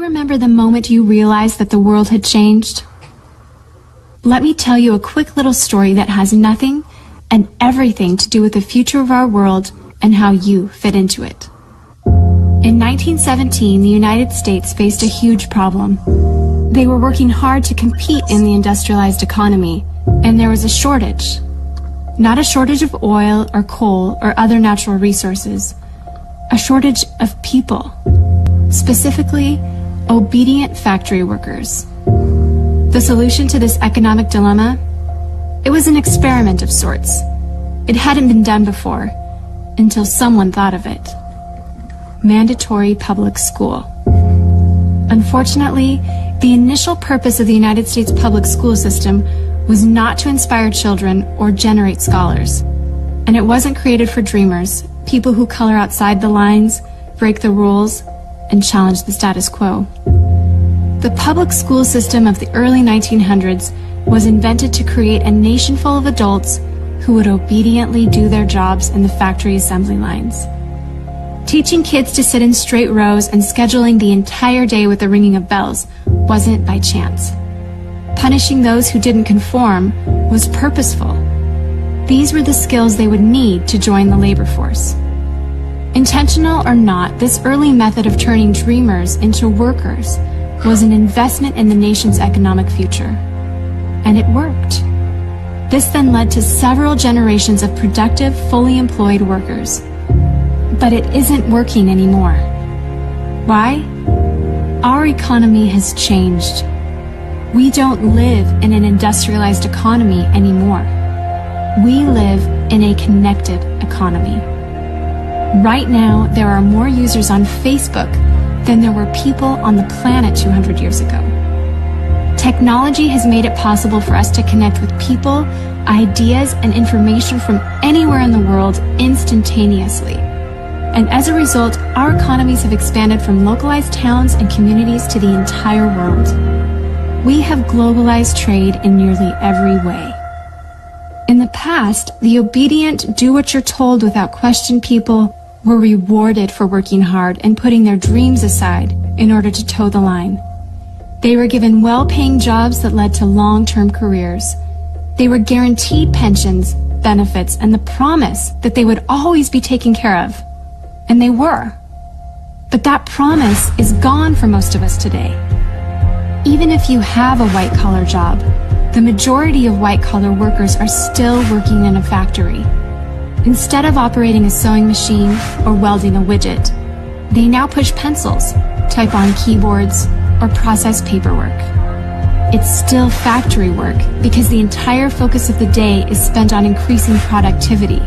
Remember the moment you realized that the world had changed? Let me tell you a quick little story that has nothing and everything to do with the future of our world and how you fit into it. In 1917, the United States faced a huge problem. They were working hard to compete in the industrialized economy, and there was a shortage. Not a shortage of oil or coal or other natural resources, a shortage of people, specifically obedient factory workers. The solution to this economic dilemma? It was an experiment of sorts. It hadn't been done before, until someone thought of it. Mandatory public school. Unfortunately, the initial purpose of the United States public school system was not to inspire children or generate scholars. And it wasn't created for dreamers, people who color outside the lines, break the rules, and challenge the status quo. The public school system of the early 1900s was invented to create a nation full of adults who would obediently do their jobs in the factory assembly lines. Teaching kids to sit in straight rows and scheduling the entire day with the ringing of bells wasn't by chance. Punishing those who didn't conform was purposeful. These were the skills they would need to join the labor force. Intentional or not, this early method of turning dreamers into workers was an investment in the nation's economic future. And it worked. This then led to several generations of productive, fully employed workers. But it isn't working anymore. Why? Our economy has changed. We don't live in an industrialized economy anymore. We live in a connected economy. Right now, there are more users on Facebook than there were people on the planet 200 years ago. Technology has made it possible for us to connect with people, ideas, and information from anywhere in the world instantaneously. And as a result, our economies have expanded from localized towns and communities to the entire world. We have globalized trade in nearly every way. In the past, the obedient, do-what-you're-told without question people were rewarded for working hard and putting their dreams aside in order to toe the line. They were given well-paying jobs that led to long-term careers. They were guaranteed pensions, benefits, and the promise that they would always be taken care of. And they were. But that promise is gone for most of us today. Even if you have a white-collar job, the majority of white-collar workers are still working in a factory. Instead of operating a sewing machine or welding a widget, they now push pencils, type on keyboards, or process paperwork. It's still factory work because the entire focus of the day is spent on increasing productivity,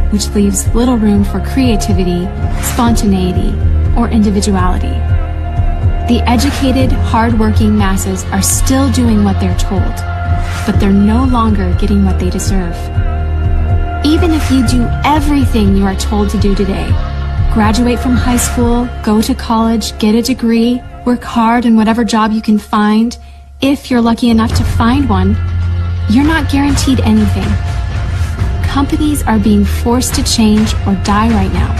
which leaves little room for creativity, spontaneity, or individuality. The educated, hard-working masses are still doing what they're told, but they're no longer getting what they deserve. Even if you do everything you are told to do today, graduate from high school, go to college, get a degree, work hard in whatever job you can find, if you're lucky enough to find one, you're not guaranteed anything. Companies are being forced to change or die right now.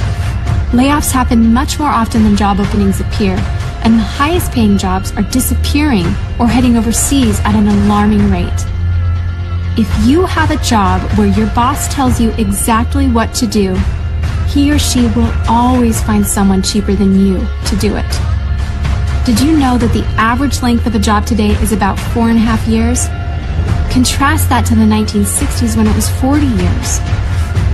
Layoffs happen much more often than job openings appear, and the highest paying jobs are disappearing or heading overseas at an alarming rate. If you have a job where your boss tells you exactly what to do, he or she will always find someone cheaper than you to do it. Did you know that the average length of a job today is about 4.5 years? Contrast that to the 1960s when it was 40 years.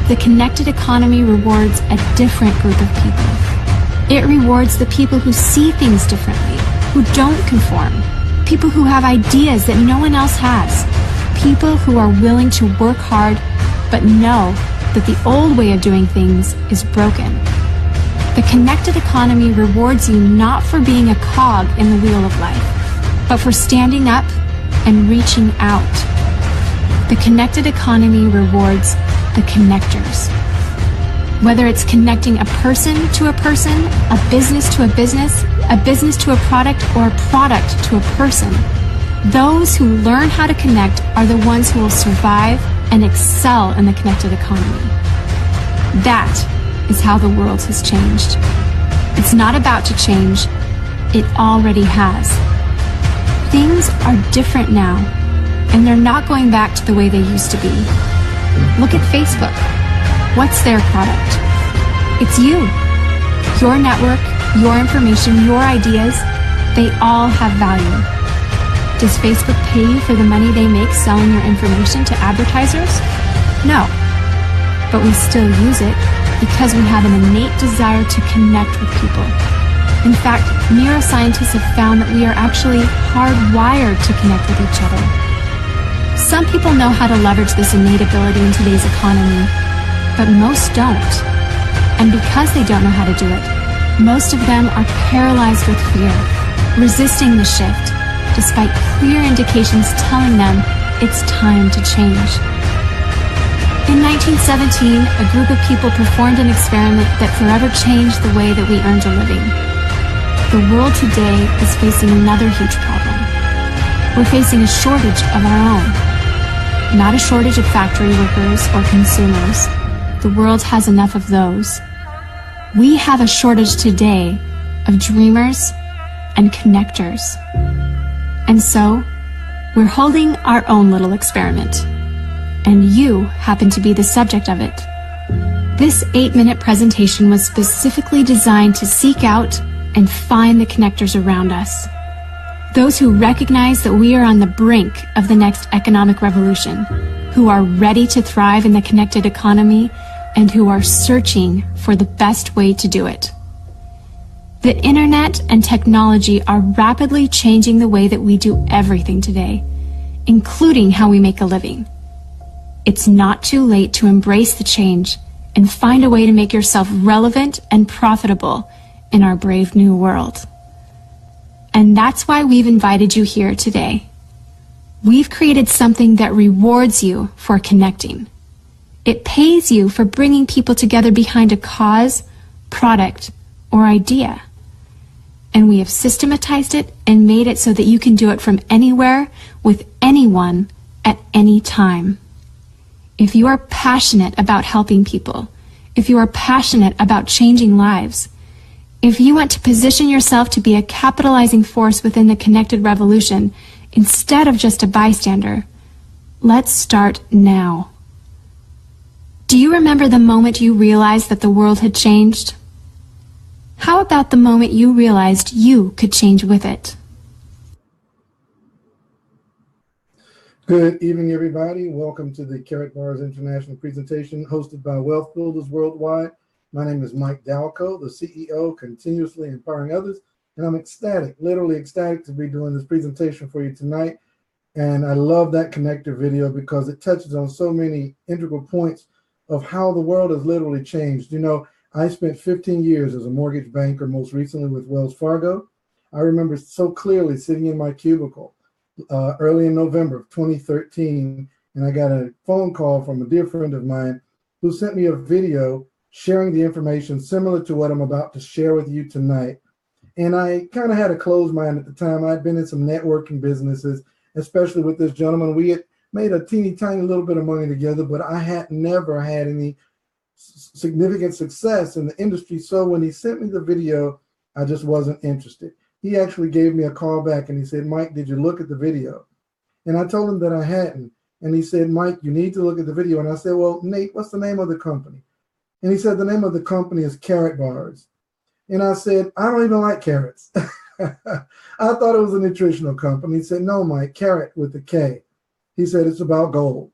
The connected economy rewards a different group of people. It rewards the people who see things differently, who don't conform, people who have ideas that no one else has, people who are willing to work hard but know that the old way of doing things is broken. The connected economy rewards you not for being a cog in the wheel of life, but for standing up and reaching out. The connected economy rewards the connectors. Whether it's connecting a person to a person, a business to a business to a product, or a product to a person, those who learn how to connect are the ones who will survive and excel in the connected economy. That is how the world has changed. It's not about to change, It already has. Things are different now, and they're not going back to the way they used to be. Look at Facebook. What's their product? It's you. Your network, your information, your ideas, they all have value. Does Facebook pay you for the money they make selling your information to advertisers? No. But we still use it because we have an innate desire to connect with people. In fact, neuroscientists have found that we are actually hardwired to connect with each other. Some people know how to leverage this innate ability in today's economy, but most don't. And because they don't know how to do it, most of them are paralyzed with fear, resisting the shift, despite clear indications telling them it's time to change. In 1917, a group of people performed an experiment that forever changed the way that we earned a living. The world today is facing another huge problem. We're facing a shortage of our own. Not a shortage of factory workers or consumers. The world has enough of those. We have a shortage today of dreamers and connectors. And so, we're holding our own little experiment. And you happen to be the subject of it. This 8-minute presentation was specifically designed to seek out and find the connectors around us. Those who recognize that we are on the brink of the next economic revolution, who are ready to thrive in the connected economy, and who are searching for the best way to do it. The internet and technology are rapidly changing the way that we do everything today, including how we make a living. It's not too late to embrace the change and find a way to make yourself relevant and profitable in our brave new world. And that's why we've invited you here today. We've created something that rewards you for connecting. It pays you for bringing people together behind a cause, product, or idea. And we have systematized it and made it so that you can do it from anywhere, with anyone, at any time. If you are passionate about helping people, if you are passionate about changing lives, if you want to position yourself to be a capitalizing force within the connected revolution instead of just a bystander, let's start now. Do you remember the moment you realized that the world had changed? How about the moment you realized you could change with it? Good evening, everybody. Welcome to the Carrot Bars International presentation hosted by Wealth Builders Worldwide. My name is Mike Dalcoe, the CEO, continuously empowering others. And I'm ecstatic, literally ecstatic to be doing this presentation for you tonight. And I love that connector video because it touches on so many integral points of how the world has literally changed. You know, I spent 15 years as a mortgage banker, most recently with Wells Fargo. I remember so clearly sitting in my cubicle early in November of 2013, and I got a phone call from a dear friend of mine who sent me a video sharing the information similar to what I'm about to share with you tonight. And I kind of had a closed mind at the time. I'd been in some networking businesses, especially with this gentleman. We had made a teeny tiny little bit of money together, but I had never had any significant success in the industry. So when he sent me the video, I just wasn't interested. He actually gave me a call back and he said, "Mike, did you look at the video?" And I told him that I hadn't. And he said, "Mike, you need to look at the video." And I said, "Well, Nate, what's the name of the company?" And he said, "The name of the company is Carrot Bars." And I said, "I don't even like carrots." I thought it was a nutritional company. He said, "No, Mike, carrot with a K." He said, "It's about gold."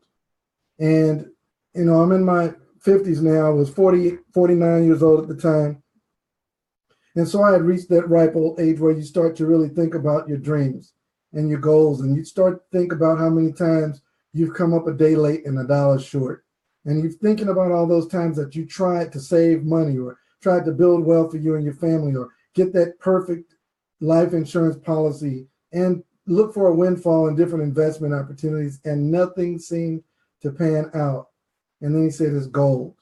And, you know, I'm in my 50s now. I was 49 years old at the time. And so I had reached that ripe old age where you start to really think about your dreams and your goals. And you start to think about how many times you've come up a day late and $1 short. And you're thinking about all those times that you tried to save money or tried to build wealth for you and your family or get that perfect life insurance policy and look for a windfall in different investment opportunities, and nothing seemed to pan out. And then he said, "It's gold."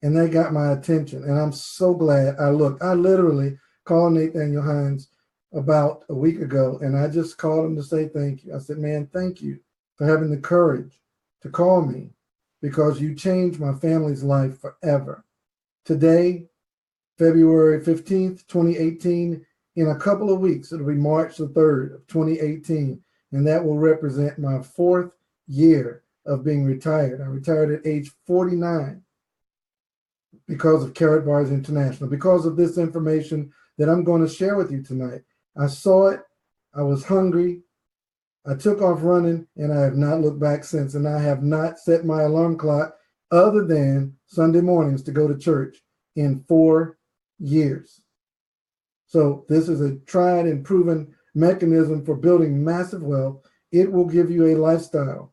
And that got my attention. And I'm so glad I looked. I literally called Nathaniel Hines about a week ago, and I just called him to say thank you. I said, "Man, thank you for having the courage to call me, because you changed my family's life forever." Today, February 15th, 2018, in a couple of weeks. It'll be March the 3rd of 2018, and that will represent my 4th year of being retired. I retired at age 49 because of Karatbars International, because of this information that I'm going to share with you tonight. I saw it, I was hungry, I took off running, and I have not looked back since, and I have not set my alarm clock other than Sunday mornings to go to church in 4 years. So this is a tried and proven mechanism for building massive wealth. It will give you a lifestyle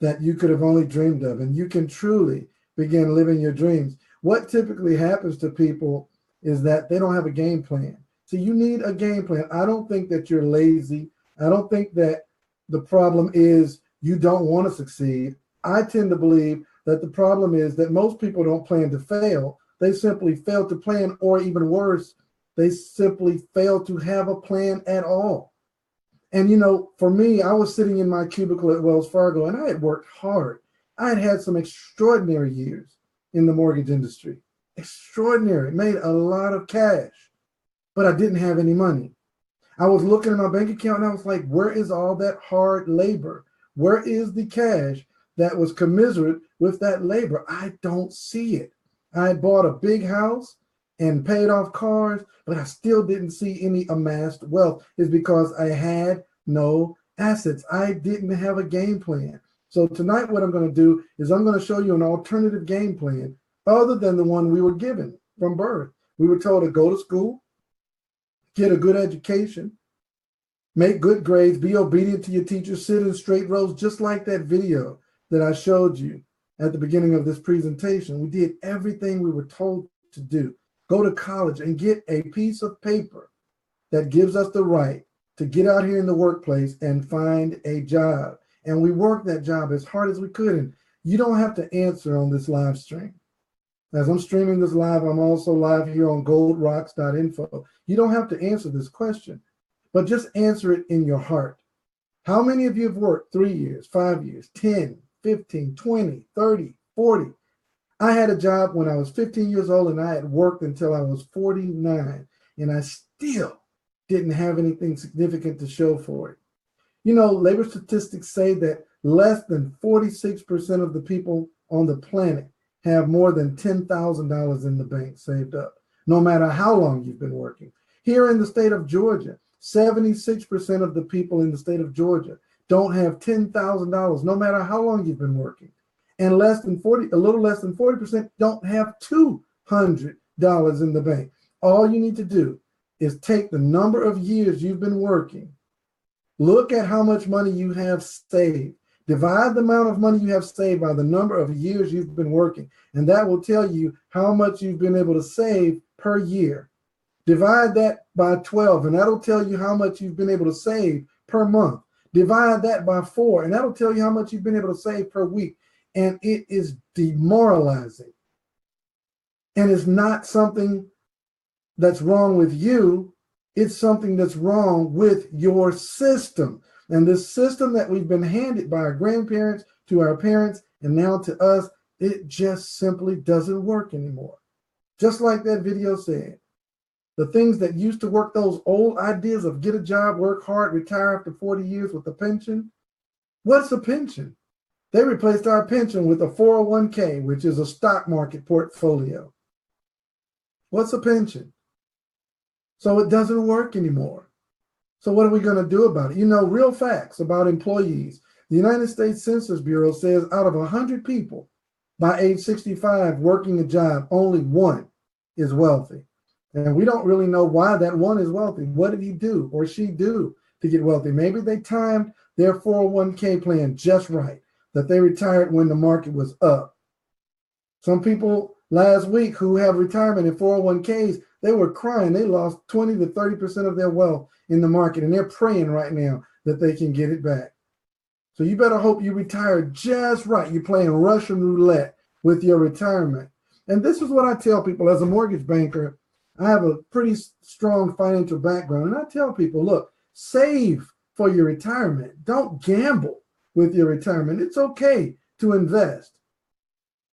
that you could have only dreamed of, and you can truly begin living your dreams. What typically happens to people is that they don't have a game plan. So you need a game plan. I don't think that you're lazy. I don't think that the problem is you don't want to succeed. I tend to believe that the problem is that most people don't plan to fail. They simply fail to plan, or even worse, they simply fail to have a plan at all. And, you know, for me, I was sitting in my cubicle at Wells Fargo, and I had worked hard. I had had some extraordinary years in the mortgage industry. Extraordinary. Made a lot of cash, but I didn't have any money. I was looking at my bank account, and I was like, where is all that hard labor? Where is the cash that was commensurate with that labor? I don't see it. I had bought a big house and paid off cars, but I still didn't see any amassed wealth. It's because I had no assets. I didn't have a game plan. So tonight what I'm going to do is I'm going to show you an alternative game plan other than the one we were given from birth. We were told to go to school, get a good education, make good grades, be obedient to your teachers, sit in straight rows, just like that video that I showed you at the beginning of this presentation. We did everything we were told to do. Go to college and get a piece of paper that gives us the right to get out here in the workplace and find a job. And we worked that job as hard as we could. And you don't have to answer on this live stream. As I'm streaming this live, I'm also live here on goldrocks.info. You don't have to answer this question, but just answer it in your heart. How many of you have worked 3 years, 5 years, 10, 15, 20, 30, 40? I had a job when I was 15 years old, and I had worked until I was 49, and I still didn't have anything significant to show for it. You know, labor statistics say that less than 46% of the people on the planet have more than $10,000 in the bank saved up, no matter how long you've been working. Here in the state of Georgia, 76% of the people in the state of Georgia don't have $10,000, no matter how long you've been working. And a little less than 40% don't have $200 in the bank. All you need to do is take the number of years you've been working, look at how much money you have saved, divide the amount of money you have saved by the number of years you've been working, and that will tell you how much you've been able to save per year. Divide that by 12, and that'll tell you how much you've been able to save per month. Divide that by 4, and that'll tell you how much you've been able to save per week. And it is demoralizing. And it's not something that's wrong with you. It's something that's wrong with your system. And this system that we've been handed by our grandparents to our parents and now to us, it just simply doesn't work anymore. Just like that video said, the things that used to work, those old ideas of get a job, work hard, retire after 40 years with a pension. What's a pension? They replaced our pension with a 401k, which is a stock market portfolio. What's a pension? So it doesn't work anymore. So what are we going to do about it? You know, real facts about employees. The United States Census Bureau says out of 100 people by age 65 working a job, only one is wealthy. And we don't really know why that one is wealthy. What did he do or she do to get wealthy? Maybe they timed their 401k plan just right, that they retired when the market was up. Some people last week who have retirement in 401ks, they were crying. They lost 20 to 30% of their wealth in the market, and they're praying right now that they can get it back. So you better hope you retire just right. You're playing Russian roulette with your retirement. And this is what I tell people as a mortgage banker. I have a pretty strong financial background, and I tell people, look, save for your retirement. Don't gamble with your retirement. It's okay to invest,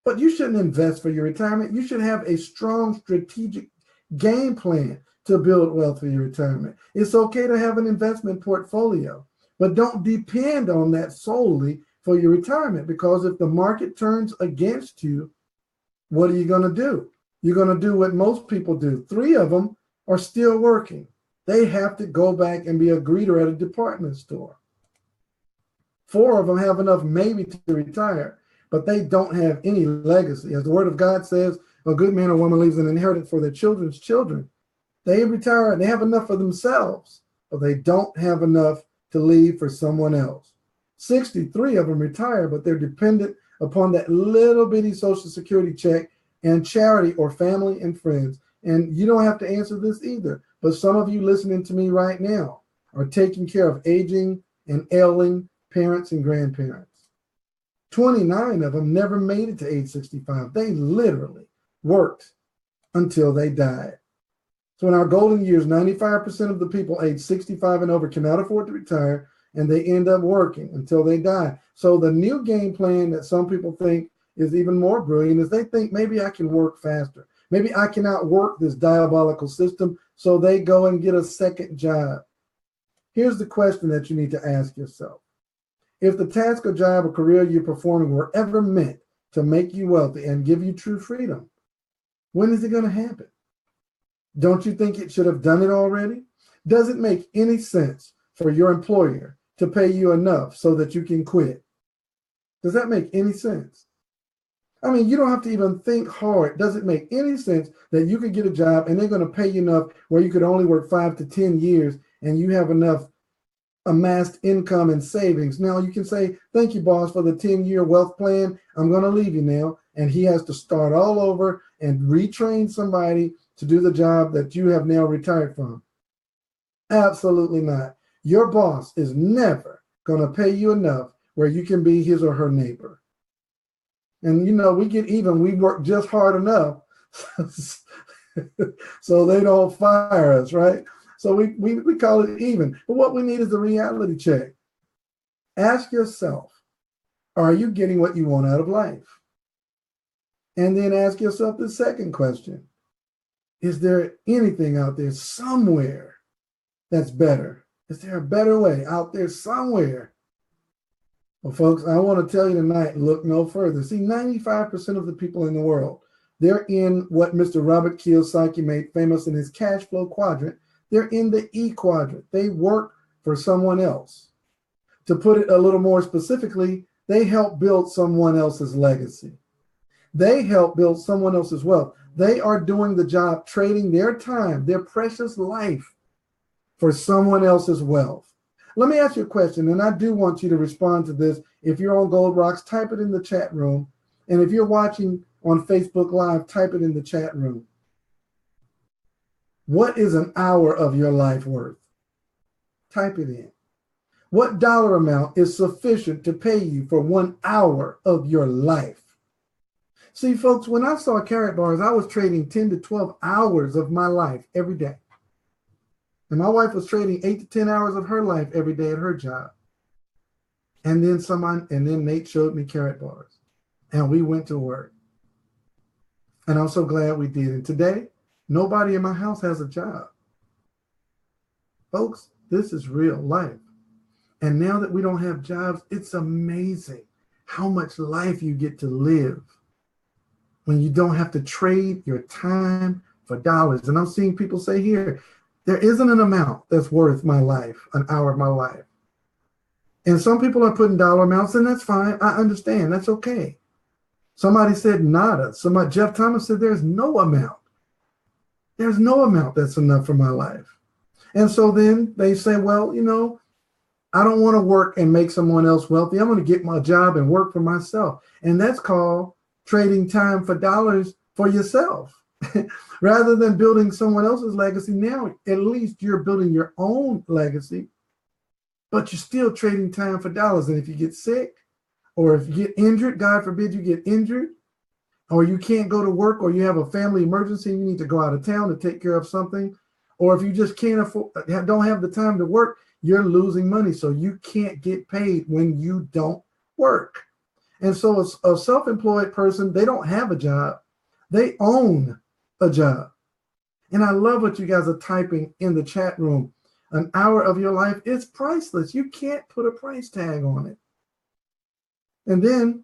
but you shouldn't invest for your retirement. You should have a strong strategic game plan to build wealth for your retirement. It's okay to have an investment portfolio, but don't depend on that solely for your retirement, because if the market turns against you, what are you going to do? You're going to do what most people do. 3 of them are still working. They have to go back and be a greeter at a department store. 4 of them have enough maybe to retire, but they don't have any legacy. As the word of God says, a good man or woman leaves an inheritance for their children's children. They retire and they have enough for themselves, but they don't have enough to leave for someone else. 63 of them retire, but they're dependent upon that little bitty Social Security check and charity or family and friends. And you don't have to answer this either, but some of you listening to me right now are taking care of aging and ailing parents and grandparents. 29 of them never made it to age 65. They literally worked until they died. So in our golden years, 95% of the people age 65 and over cannot afford to retire, and they end up working until they die. So the new game plan that some people think is even more brilliant is they think maybe I can work faster. Maybe I can outwork this diabolical system, so they go and get a second job. Here's the question that you need to ask yourself. If the task or job or career you're performing were ever meant to make you wealthy and give you true freedom, when is it going to happen? Don't you think it should have done it already? Does it make any sense for your employer to pay you enough so that you can quit? Does that make any sense? I mean, you don't have to even think hard. Does it make any sense that you could get a job and they're going to pay you enough where you could only work 5 to 10 years and you have enough amassed income and savings? Now you can say, thank you, boss, for the 10-year wealth plan. I'm going to leave you now. And he has to start all over and retrain somebody to do the job that you have now retired from. Absolutely not. Your boss is never going to pay you enough where you can be his or her neighbor. And, you know, we get even. We work just hard enough so they don't fire us, right? So we call it even. But what we need is a reality check. Ask yourself, are you getting what you want out of life? And then ask yourself the second question. Is there anything out there somewhere that's better? Is there a better way out there somewhere? Well, folks, I want to tell you tonight, look no further. See, 95% of the people in the world, they're in what Mr. Robert Kiyosaki made famous in his cash flow quadrant. They're in the E quadrant. They work for someone else. To put it a little more specifically, they help build someone else's legacy. They help build someone else's wealth. They are doing the job, trading their time, their precious life for someone else's wealth. Let me ask you a question, and I do want you to respond to this. If you're on Gold Rocks, type it in the chat room. And if you're watching on Facebook Live, type it in the chat room. What is an hour of your life worth? Type it in. What dollar amount is sufficient to pay you for 1 hour of your life? See, folks, when I saw Carrot Bars, I was trading 10 to 12 hours of my life every day. And my wife was trading 8 to 10 hours of her life every day at her job. And then Nate showed me Carrot Bars. And we went to work. And I'm so glad we did. And today, nobody in my house has a job. Folks, this is real life. And now that we don't have jobs, it's amazing how much life you get to live when you don't have to trade your time for dollars. And I'm seeing people say here, there isn't an amount that's worth my life, an hour of my life. And some people are putting dollar amounts, and that's fine. I understand. That's okay. Somebody said nada. Jeff Thomas said there's no amount. There's no amount that's enough for my life. And so then they say, well, you know, I don't want to work and make someone else wealthy. I'm going to get my job and work for myself. And that's called trading time for dollars for yourself. Rather than building someone else's legacy, now at least you're building your own legacy, but you're still trading time for dollars. And if you get sick, or if you get injured, God forbid you get injured, or you can't go to work, or you have a family emergency and you need to go out of town to take care of something, or if you just can't afford, don't have the time to work, you're losing money. So you can't get paid when you don't work. And so a self-employed person, they don't have a job. They own a job. And I love what you guys are typing in the chat room. An hour of your life is priceless. You can't put a price tag on it. And then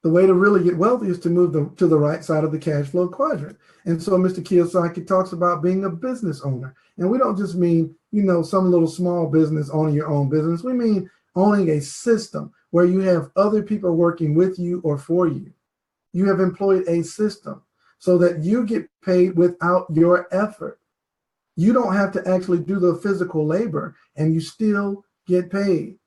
the way to really get wealthy is to move to the right side of the cash flow quadrant. And so Mr. Kiyosaki talks about being a business owner. And we don't just mean, some little small business owning your own business. We mean owning a system where you have other people working with you or for you. You have employed a system so that you get paid without your effort. You don't have to actually do the physical labor and you still get paid.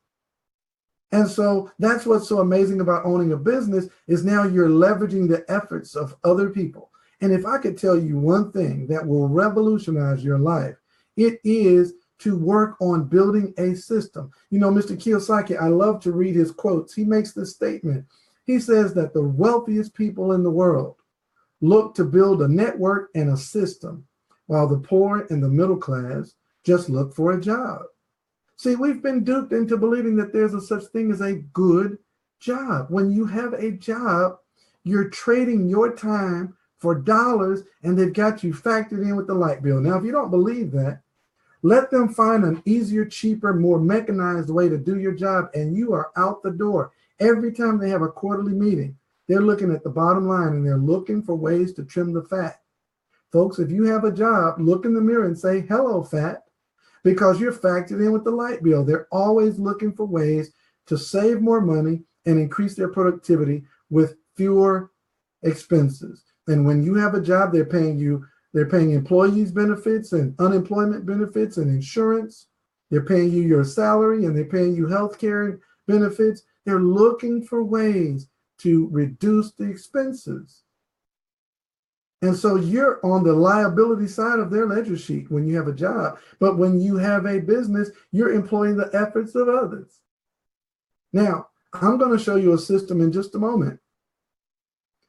And so that's what's so amazing about owning a business is now you're leveraging the efforts of other people. And if I could tell you one thing that will revolutionize your life, it is to work on building a system. Mr. Kiyosaki, I love to read his quotes. He makes this statement. He says that the wealthiest people in the world look to build a network and a system, while the poor and the middle class just look for a job. See, we've been duped into believing that there's a such thing as a good job. When you have a job, you're trading your time for dollars, and they've got you factored in with the light bill. Now, if you don't believe that, let them find an easier, cheaper, more mechanized way to do your job, and you are out the door. Every time they have a quarterly meeting, they're looking at the bottom line, and they're looking for ways to trim the fat. Folks, if you have a job, look in the mirror and say, hello, fat, because you're factored in with the light bill. They're always looking for ways to save more money and increase their productivity with fewer expenses. And when you have a job, they're paying employees benefits and unemployment benefits and insurance. They're paying you your salary and they're paying you health care benefits. They're looking for ways to reduce the expenses. And so you're on the liability side of their ledger sheet when you have a job. But when you have a business, you're employing the efforts of others. Now, I'm going to show you a system in just a moment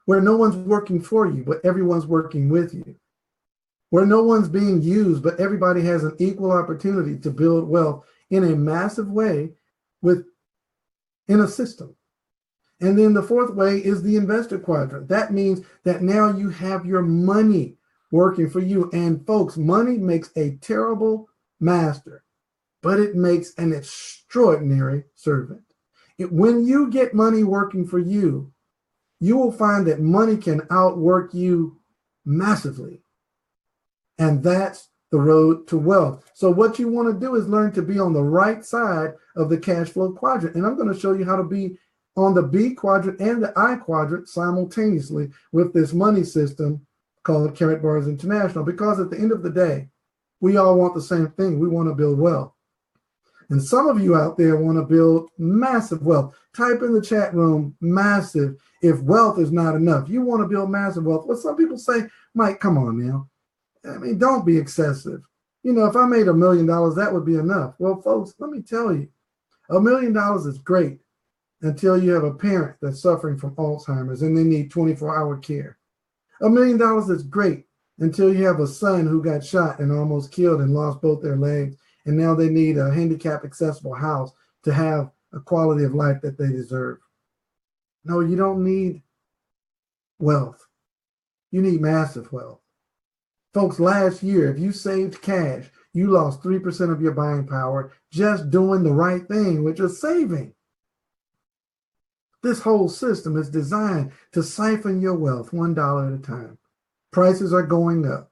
where no one's working for you, but everyone's working with you. Where no one's being used, but everybody has an equal opportunity to build wealth in a massive way in a system. And then the fourth way is the investor quadrant. That means that now you have your money working for you. And folks, money makes a terrible master, but it makes an extraordinary servant. When you get money working for you, you will find that money can outwork you massively. And that's the road to wealth. So what you want to do is learn to be on the right side of the cash flow quadrant. And I'm going to show you how to be on the B quadrant and the I quadrant simultaneously with this money system called Karatbars International. Because at the end of the day, we all want the same thing. We want to build wealth. And some of you out there want to build massive wealth. Type in the chat room, massive, if wealth is not enough. You want to build massive wealth. Well, some people say, Mike, come on now. Don't be excessive. If I made $1 million, that would be enough. Well, folks, let me tell you, $1 million is great until you have a parent that's suffering from Alzheimer's and they need 24-hour care. $1 million is great until you have a son who got shot and almost killed and lost both their legs, and now they need a handicap accessible house to have a quality of life that they deserve. No, you don't need wealth. You need massive wealth. Folks, last year, if you saved cash, you lost 3% of your buying power just doing the right thing, which is saving. This whole system is designed to siphon your wealth $1 at a time. Prices are going up.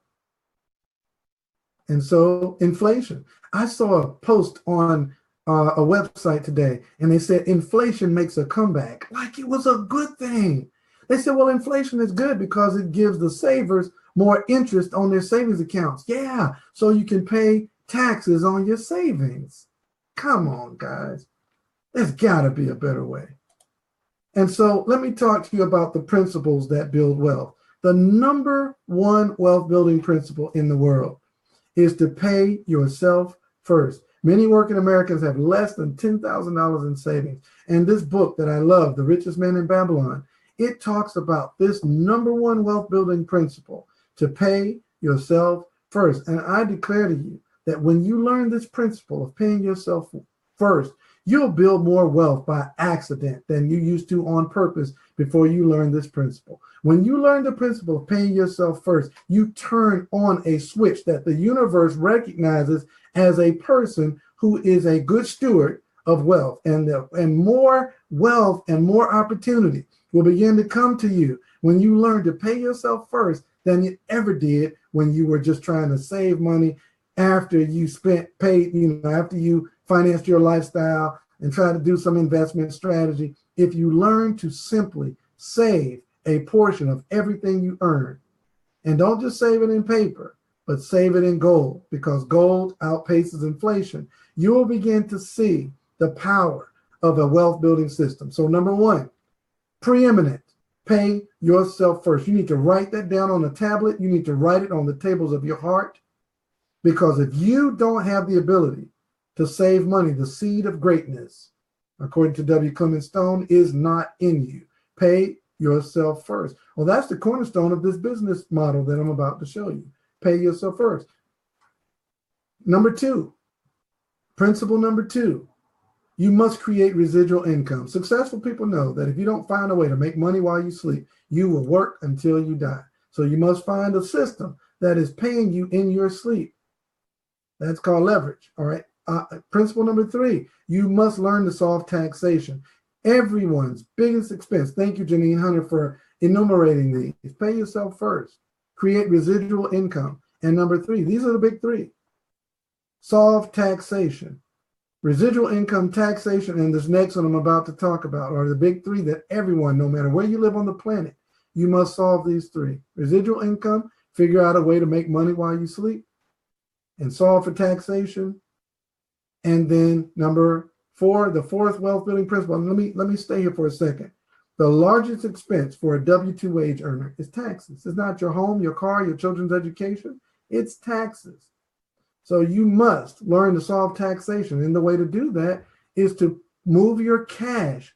And so inflation. I saw a post on a website today, and they said inflation makes a comeback, like it was a good thing. They said, well, inflation is good because it gives the savers more interest on their savings accounts. Yeah, so you can pay taxes on your savings. Come on, guys. There's got to be a better way. And so let me talk to you about the principles that build wealth. The number one wealth building principle in the world is to pay yourself first. Many working Americans have less than $10,000 in savings. And this book that I love, The Richest Man in Babylon, it talks about this number one wealth building principle, to pay yourself first. And I declare to you that when you learn this principle of paying yourself first, You'll build more wealth by accident than you used to on purpose before you learn this principle. When you learn the principle of paying yourself first, you turn on a switch that the universe recognizes as a person who is a good steward of wealth, and more wealth and more opportunity will begin to come to you when you learn to pay yourself first than you ever did when you were just trying to save money after you after you financed your lifestyle and try to do some investment strategy. If you learn to simply save a portion of everything you earn, and don't just save it in paper, but save it in gold, because gold outpaces inflation, you will begin to see the power of a wealth building system. So number one, preeminent, pay yourself first. You need to write that down on a tablet. You need to write it on the tables of your heart, because if you don't have the ability to save money, the seed of greatness, according to W. Clement Stone, is not in you. Pay yourself first. Well, that's the cornerstone of this business model that I'm about to show you. Pay yourself first. Number two, principle number two, you must create residual income. Successful people know that if you don't find a way to make money while you sleep, you will work until you die. So you must find a system that is paying you in your sleep. That's called leverage. All right. Principle number three, you must learn to solve taxation. Everyone's biggest expense. Thank you, Janine Hunter, for enumerating these. Pay yourself first. Create residual income. And number three, these are the big three. Solve taxation. Residual income, taxation, and this next one I'm about to talk about are the big three that everyone, no matter where you live on the planet, you must solve these three. Residual income, figure out a way to make money while you sleep, and solve for taxation. And then number four, the fourth wealth building principle. Let me stay here for a second. The largest expense for a W-2 wage earner is taxes. It's not your home, your car, your children's education. It's taxes. So you must learn to solve taxation. And the way to do that is to move your cash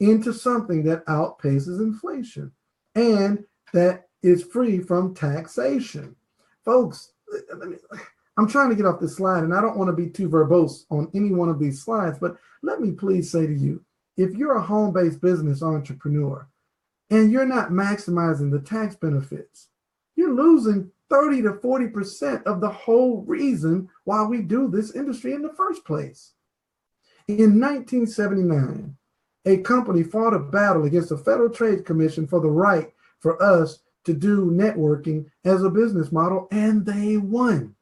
into something that outpaces inflation and that is free from taxation. Folks, I'm trying to get off this slide, and I don't want to be too verbose on any one of these slides, but let me please say to you, if you're a home-based business entrepreneur and you're not maximizing the tax benefits, you're losing 30 to 40% of the whole reason why we do this industry in the first place. In 1979, a company fought a battle against the Federal Trade Commission for the right for us to do networking as a business model, and they won.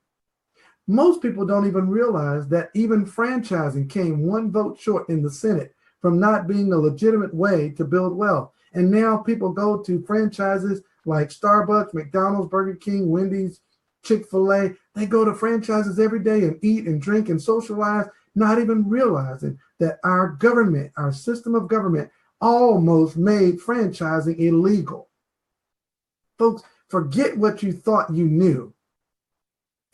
Most people don't even realize that even franchising came one vote short in the Senate from not being a legitimate way to build wealth. And now people go to franchises like Starbucks, McDonald's, Burger King, Wendy's, Chick-fil-A. They go to franchises every day and eat and drink and socialize, not even realizing that our government, our system of government, almost made franchising illegal. Folks, forget what you thought you knew.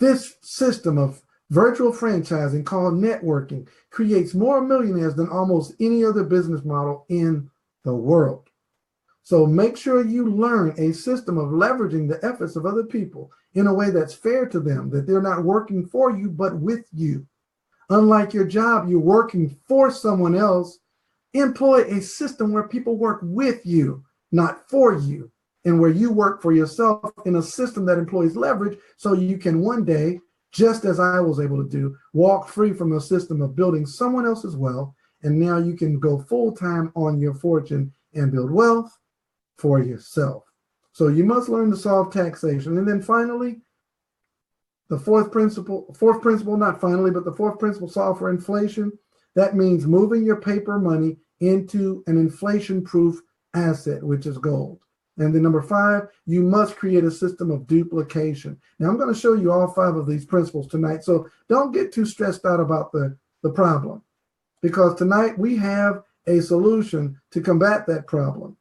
This system of virtual franchising called networking creates more millionaires than almost any other business model in the world. So make sure you learn a system of leveraging the efforts of other people in a way that's fair to them, that they're not working for you, but with you. Unlike your job, you're working for someone else. Employ a system where people work with you, not for you, and where you work for yourself in a system that employs leverage so you can one day, just as I was able to do, walk free from a system of building someone else's wealth, and now you can go full-time on your fortune and build wealth for yourself. So you must learn to solve taxation. And then finally, the fourth principle, not finally, but the fourth principle, solve for inflation. That means moving your paper money into an inflation-proof asset, which is gold. And then number five, you must create a system of duplication. Now I'm going to show you all five of these principles tonight. So don't get too stressed out about the problem, because tonight we have a solution to combat that problem.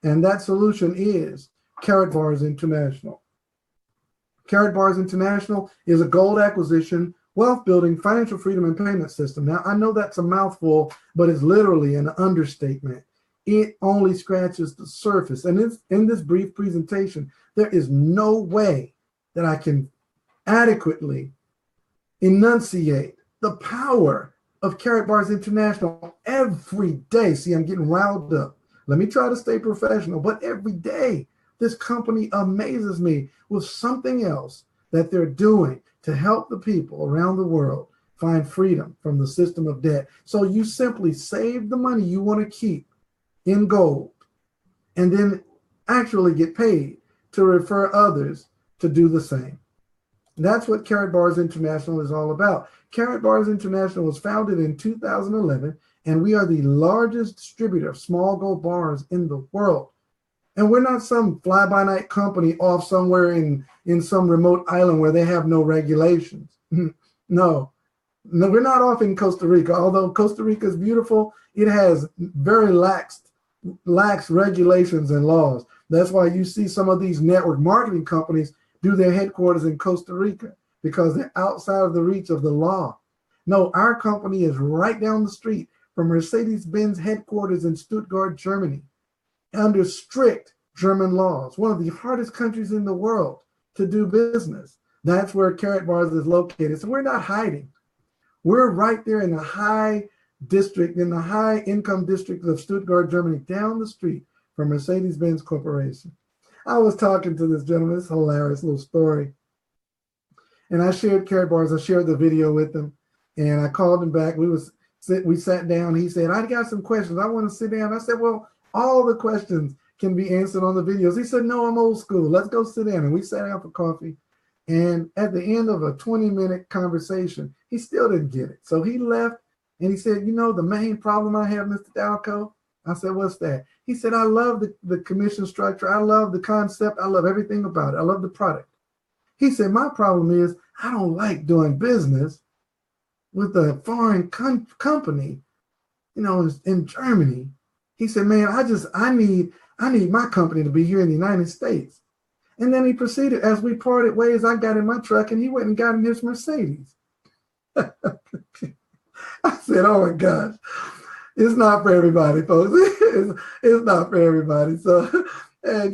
And that solution is Karatbars International. Karatbars International is a gold acquisition, wealth building, financial freedom, and payment system. Now, I know that's a mouthful, but it's literally an understatement. It only scratches the surface. And in this brief presentation, there is no way that I can adequately enunciate the power of Carrot Bars International every day. See, I'm getting riled up. Let me try to stay professional, but every day this company amazes me with something else that they're doing to help the people around the world find freedom from the system of debt. So you simply save the money you want to keep in gold and then actually get paid to refer others to do the same. That's what Carrot Bars International is all about. Carrot Bars International was founded in 2011, and we are the largest distributor of small gold bars in the world. And we're not some fly-by-night company off somewhere in some remote island where they have no regulations. No, we're not off in Costa Rica. Although Costa Rica is beautiful, it has very lax regulations and laws. That's why you see some of these network marketing companies do their headquarters in Costa Rica, because they're outside of the reach of the law. No, our company is right down the street from Mercedes-Benz headquarters in Stuttgart, Germany, under strict German laws, one of the hardest countries in the world to do business. That's where Carrot Bars is located. So we're not hiding. We're right there in the high district, in the high income district of Stuttgart, Germany, down the street from Mercedes-Benz Corporation. I was talking to this gentleman, it's a hilarious little story. And I shared Carrot Bars, I shared the video with him, and I called him back. We sat down. He said, I got some questions. I want to sit down. I said, well, all the questions can be answered on the videos. He said, no, I'm old school. Let's go sit down. And we sat down for coffee. And at the end of a 20-minute conversation, he still didn't get it. So he left and he said, you know, the main problem I have, Mr. Dalcoe? I said, what's that? He said, I love the commission structure. I love the concept. I love everything about it. I love the product. He said, my problem is I don't like doing business with a foreign company, you know, in Germany. He said, man, I need my company to be here in the United States. And then he proceeded, as we parted ways, I got in my truck and he went and got in his Mercedes. I said, oh my gosh, it's not for everybody, folks. It's not for everybody. So and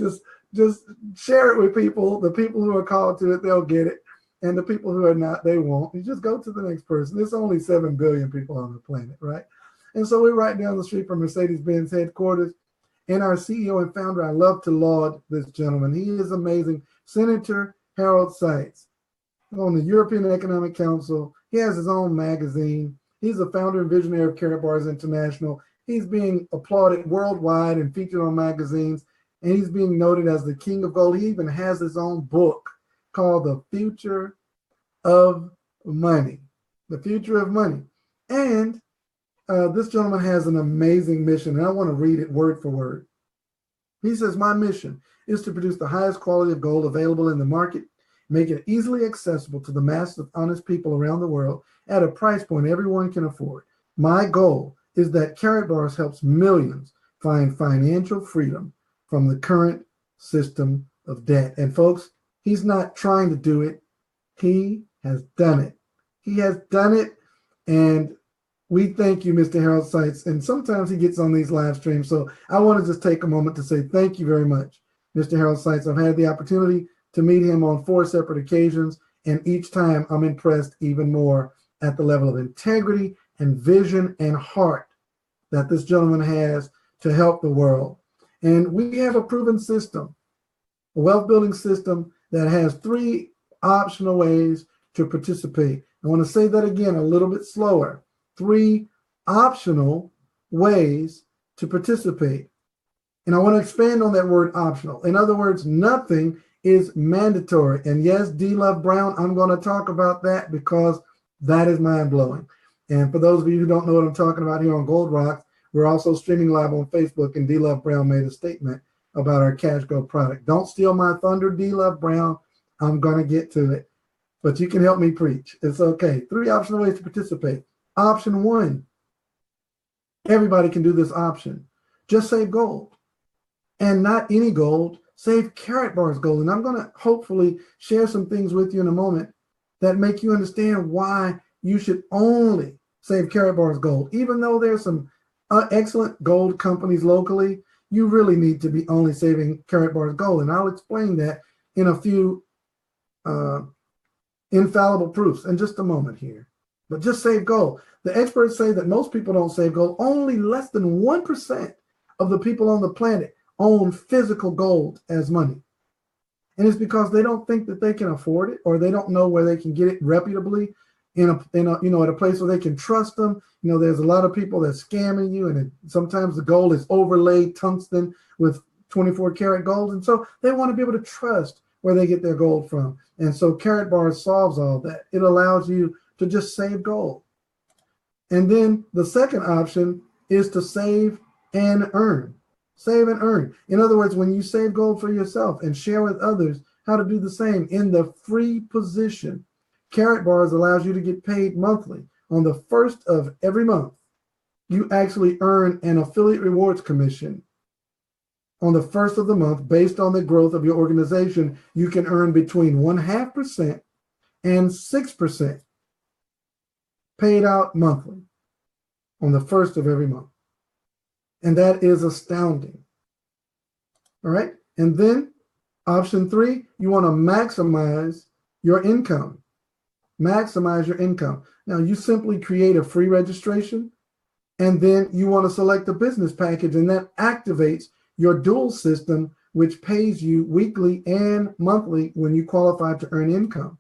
just share it with people. The people who are called to it, they'll get it. And the people who are not, they won't. You just go to the next person. There's only 7 billion people on the planet, right? And so we're right down the street from Mercedes-Benz headquarters. And our CEO and founder, I love to laud this gentleman. He is amazing. Senator Harold Seitz on the European Economic Council. He has his own magazine. He's the founder and visionary of Carrot Bars International. He's being applauded worldwide and featured on magazines. And he's being noted as the king of gold. He even has his own book called The Future of Money. The Future of Money. And this gentleman has an amazing mission, and I want to read it word for word. He says, my mission is to produce the highest quality of gold available in the market, make it easily accessible to the masses of honest people around the world at a price point everyone can afford. My goal is that Carrot Bars helps millions find financial freedom from the current system of debt. And folks, he's not trying to do it. He has done it. He has done it, and we thank you, Mr. Harold Seitz. And sometimes he gets on these live streams. So I want to just take a moment to say thank you very much, Mr. Harold Seitz. I've had the opportunity to meet him on 4 separate occasions. And each time I'm impressed even more at the level of integrity and vision and heart that this gentleman has to help the world. And we have a proven system, a wealth building system that has 3 optional ways to participate. I want to say that again a little bit slower. 3 optional ways to participate. And I want to expand on that word optional. In other words, nothing is mandatory. And yes, D. Love Brown, I'm going to talk about that because that is mind-blowing. And for those of you who don't know what I'm talking about here on Gold Rocks, we're also streaming live on Facebook, and D. Love Brown made a statement about our Cash Go product. Don't steal my thunder, D. Love Brown. I'm going to get to it. But you can help me preach. It's okay. 3 optional ways to participate. Option 1, everybody can do this option. Just save gold, and not any gold. Save Carrot Bars gold. And I'm going to hopefully share some things with you in a moment that make you understand why you should only save Carrot Bars gold. Even though there's some excellent gold companies locally, you really need to be only saving Carrot Bars gold. And I'll explain that in a few infallible proofs in just a moment here. but just save gold. The experts say that most people don't save gold. Only less than 1% of the people on the planet own physical gold as money. And it's because they don't think that they can afford it, or they don't know where they can get it reputably in a at a place where they can trust them. There's a lot of people that's scamming you, and sometimes the gold is overlaid tungsten with 24 karat gold. And so they want to be able to trust where they get their gold from. And so Karat Bars solves all that. It allows you to just save gold. And then the second option is to save and earn. Save and earn. In other words, when you save gold for yourself and share with others how to do the same in the free position, Karat Bars allows you to get paid monthly. On the first of every month, you actually earn an affiliate rewards commission. On the first of the month, based on the growth of your organization, you can earn between 0.5% and 6% paid out monthly on the first of every month. And that is astounding. All right. And then option 3, you want to maximize your income. Maximize your income. Now, you simply create a free registration, and then you want to select a business package, and that activates your dual system, which pays you weekly and monthly when you qualify to earn income.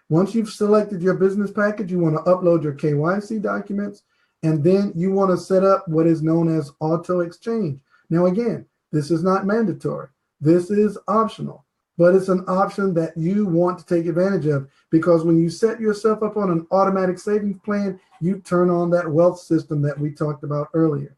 Once you've selected your business package, you want to upload your KYC documents, and then you want to set up what is known as auto exchange. Now, again, this is not mandatory. This is optional, but it's an option that you want to take advantage of, because when you set yourself up on an automatic savings plan, you turn on that wealth system that we talked about earlier.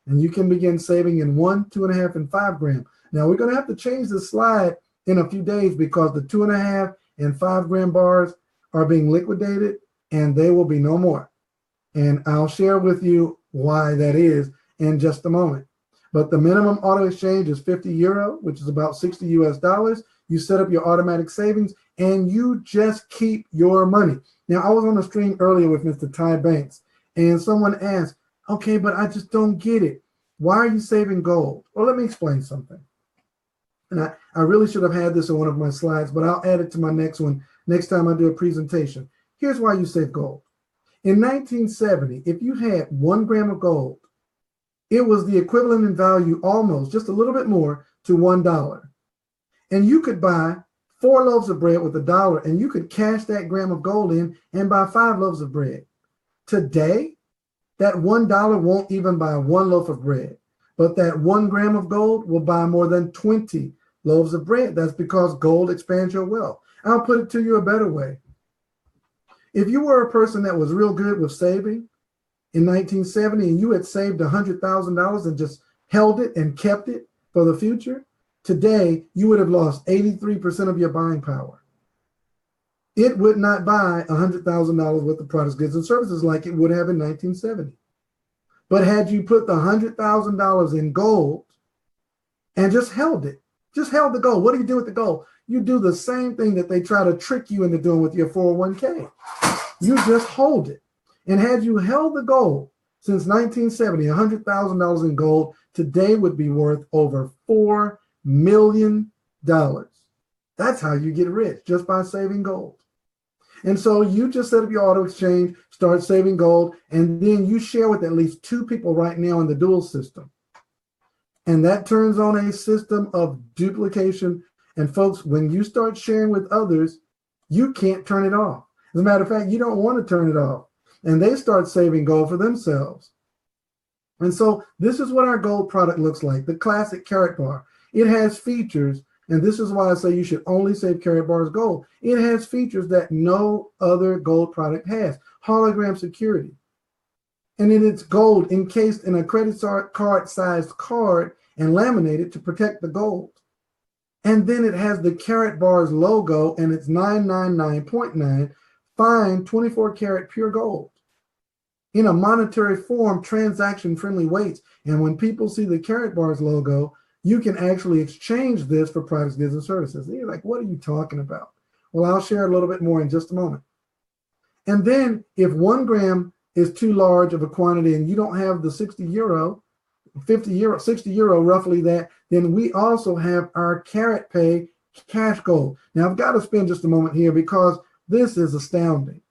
And you can begin saving in 1, 2.5, and 5 gram. Now, we're going to have to change the slide in a few days because the 2.5 and 5 gram bars are being liquidated, and they will be no more. And I'll share with you why that is in just a moment. But the minimum auto exchange is 50 euro, which is about 60 US dollars. You set up your automatic savings and you just keep your money. Now, I was on a stream earlier with Mr. Ty Banks, and someone asked, okay, but I just don't get it. Why are you saving gold? Well, let me explain something. And I really should have had this in one of my slides, but I'll add it to my next one next time I do a presentation. Here's why you save gold. In 1970, if you had 1 gram of gold, it was the equivalent in value, almost just a little bit more, to $1. And you could buy 4 loaves of bread with $1, and you could cash that gram of gold in and buy 5 loaves of bread. Today, that $1 won't even buy 1 loaf of bread, but that 1 gram of gold will buy more than 20 loaves of bread. That's because gold expands your wealth. I'll put it to you a better way. If you were a person that was real good with saving in 1970 and you had saved $100,000 and just held it and kept it for the future, today you would have lost 83% of your buying power. It would not buy $100,000 worth of products, goods, and services like it would have in 1970. But had you put the $100,000 in gold and just held it, just held the gold, what do you do with the gold? You do the same thing that they try to trick you into doing with your 401k. You just hold it. And had you held the gold since 1970, $100,000 in gold today would be worth over $4 million. That's how you get rich, just by saving gold. And so you just set up your auto exchange, start saving gold, and then you share with at least 2 people right now in the dual system. And that turns on a system of duplication. And folks, when you start sharing with others, you can't turn it off. As a matter of fact, you don't want to turn it off. And they start saving gold for themselves. And so this is what our gold product looks like, the classic Karat Bar. It has features, and this is why I say you should only save Karat Bars gold. It has features that no other gold product has. Hologram security. And then it's gold encased in a credit card-sized card and laminated to protect the gold. And then it has the Karat Bars logo, and it's 999.9 fine 24 karat pure gold in a monetary form, transaction-friendly weights. And when people see the Karat Bars logo, you can actually exchange this for products, goods, and services. And you're like, what are you talking about? Well, I'll share a little bit more in just a moment. And then if 1 gram is too large of a quantity and you don't have the 60 euro, 50 euro, 60 euro, roughly that, then we also have our Karat Pay cash gold. Now, I've got to spend just a moment here because this is astounding.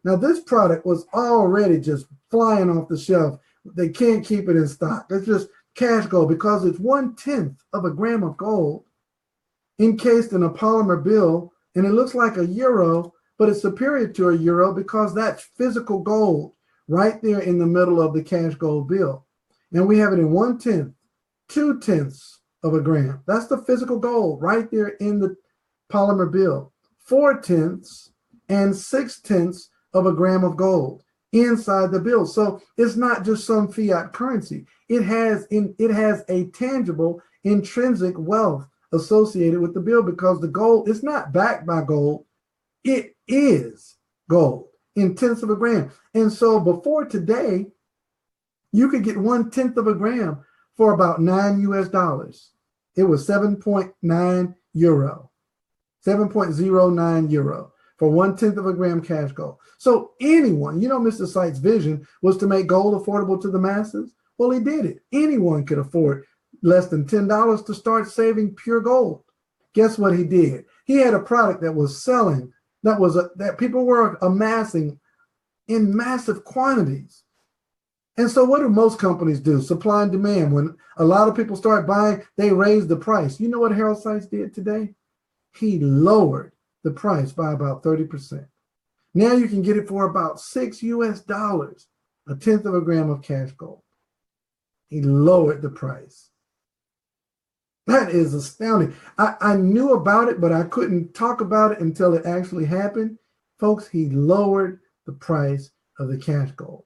Now, this product was already just flying off the shelf. They can't keep it in stock. It's just cash gold because it's 1/10 of a gram of gold encased in a polymer bill, and it looks like a euro, but it's superior to a euro because that's physical gold right there in the middle of the cash gold bill. And we have it in 1/10, 2/10 of a gram. That's the physical gold right there in the polymer bill. 4/10 and 6/10 of a gram of gold inside the bill. So it's not just some fiat currency. It has a tangible intrinsic wealth associated with the bill because the gold is not backed by gold. It is gold in tenths of a gram. And so before today, you could get 1/10 of a gram for about $9 US. It was 7.9 euro, 7.09 euro for 1/10 of a gram cash gold. So anyone, Mr. Site's vision was to make gold affordable to the masses. Well, he did it. Anyone could afford less than $10 to start saving pure gold. Guess what he did? He had a product that was selling, that people were amassing in massive quantities. And so what do most companies do? Supply and demand. When a lot of people start buying, they raise the price. You know what Harold Sykes did today? He lowered the price by about 30%. Now you can get it for about $6 US, 1/10 of a gram of cash gold. He lowered the price. That is astounding. I knew about it, but I couldn't talk about it until it actually happened. Folks, he lowered the price of the cash gold.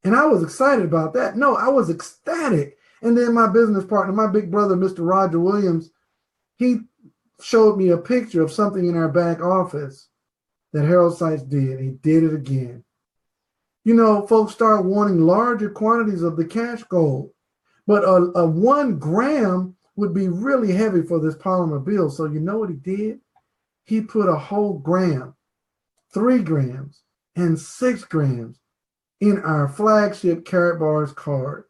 And I was excited about that. No, I was ecstatic. And then my business partner, my big brother, Mr. Roger Williams, he showed me a picture of something in our back office that Harold Sykes did. He did it again. Folks start wanting larger quantities of the cash gold, but a 1 gram would be really heavy for this polymer bill. So you know what he did? He put a whole gram, 3 grams, and 6 grams in our flagship Karatbars card.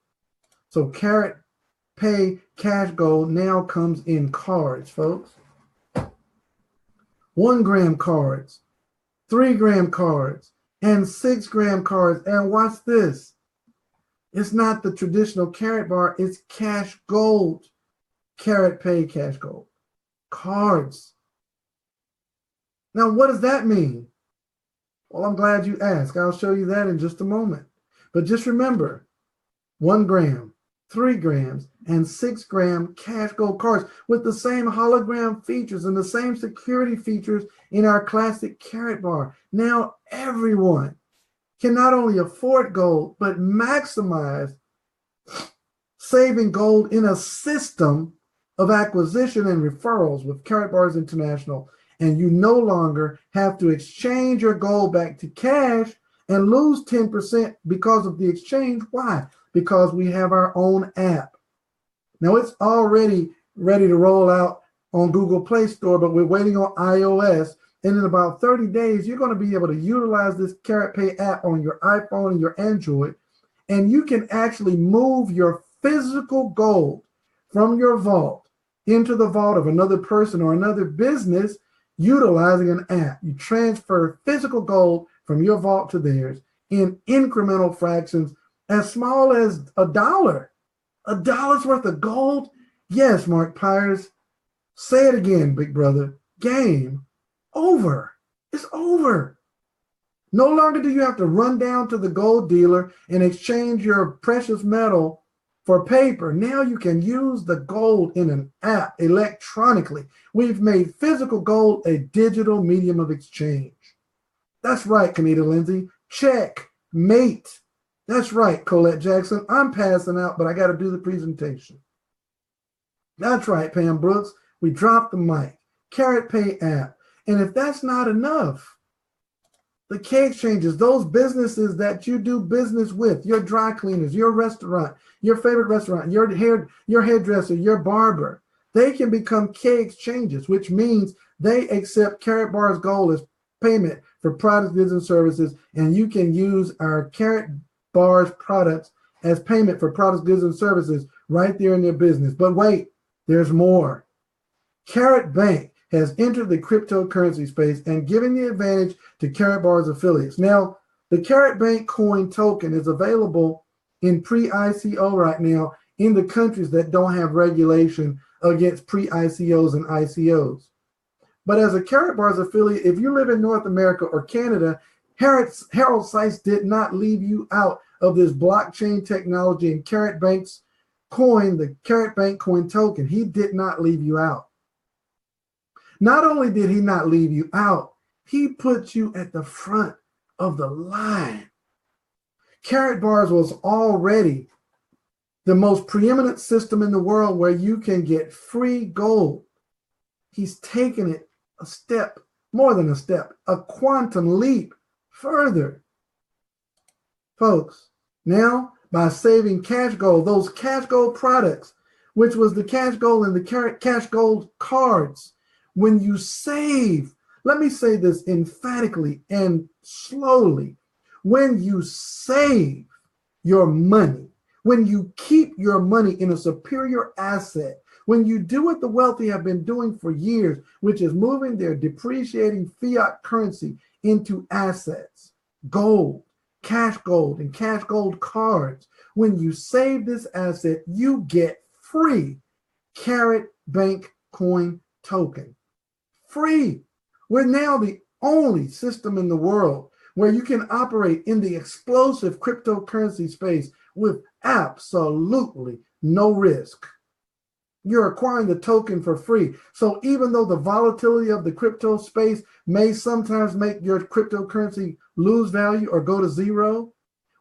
So Karat Pay Cash Gold now comes in cards, folks. 1 gram cards, 3 gram cards, and 6 gram cards. And watch this. It's not the traditional Karatbar, it's cash gold. Karat Pay Cash Gold. Cards. Now, what does that mean? Well, I'm glad you asked. I'll show you that in just a moment. But just remember, 1 gram, 3 grams, and 6 gram cash gold cards with the same hologram features and the same security features in our classic Karatbar. Now everyone can not only afford gold, but maximize saving gold in a system of acquisition and referrals with Karatbars International. And you no longer have to exchange your gold back to cash and lose 10% because of the exchange. Why? Because we have our own app. Now it's already ready to roll out on Google Play Store, but we're waiting on iOS. And in about 30 days, you're going to be able to utilize this Karat Pay app on your iPhone and your Android. And you can actually move your physical gold from your vault into the vault of another person or another business utilizing an app. You transfer physical gold from your vault to theirs in incremental fractions as small as $1. $1's worth of gold? Yes, Mark Pyers. Say it again, big brother. Game over. It's over. No longer do you have to run down to the gold dealer and exchange your precious metal for paper. Now you can use the gold in an app electronically. We've made physical gold a digital medium of exchange. That's right, Kanita Lindsay. Checkmate. That's right, Colette Jackson. I'm passing out, but I got to do the presentation. That's right, Pam Brooks. We dropped the mic. Karat Pay app. And if that's not enough, the K exchanges, those businesses that you do business with, your dry cleaners, your restaurant, your favorite restaurant, your hairdresser, your barber, they can become K exchanges, which means they accept Karatbars Gold as payment for products, goods, and services, and you can use our Karatbars products as payment for products, goods, and services right there in their business. But wait, there's more. Karat Bank has entered the cryptocurrency space and giving the advantage to Karatbar's affiliates. Now, the Karat Bank coin token is available in pre-ICO right now in the countries that don't have regulation against pre-ICOs and ICOs. But as a Karatbar's affiliate, if you live in North America or Canada, Harold Sykes did not leave you out of this blockchain technology and Karat Bank's coin, the Karat Bank coin token. He did not leave you out. Not only did he not leave you out, he put you at the front of the line. Karatbars was already the most preeminent system in the world where you can get free gold. He's taken it a step, more than a step, a quantum leap further. Folks, now by saving cash gold, those cash gold products, which was the cash gold and the cash gold cards, when you save, let me say this emphatically and slowly, when you save your money, when you keep your money in a superior asset, when you do what the wealthy have been doing for years, which is moving their depreciating fiat currency into assets, gold, and cash gold cards, when you save this asset, you get free Karat Bank coin token. Free. We're now the only system in the world where you can operate in the explosive cryptocurrency space with absolutely no risk. You're acquiring the token for free. So even though the volatility of the crypto space may sometimes make your cryptocurrency lose value or go to zero,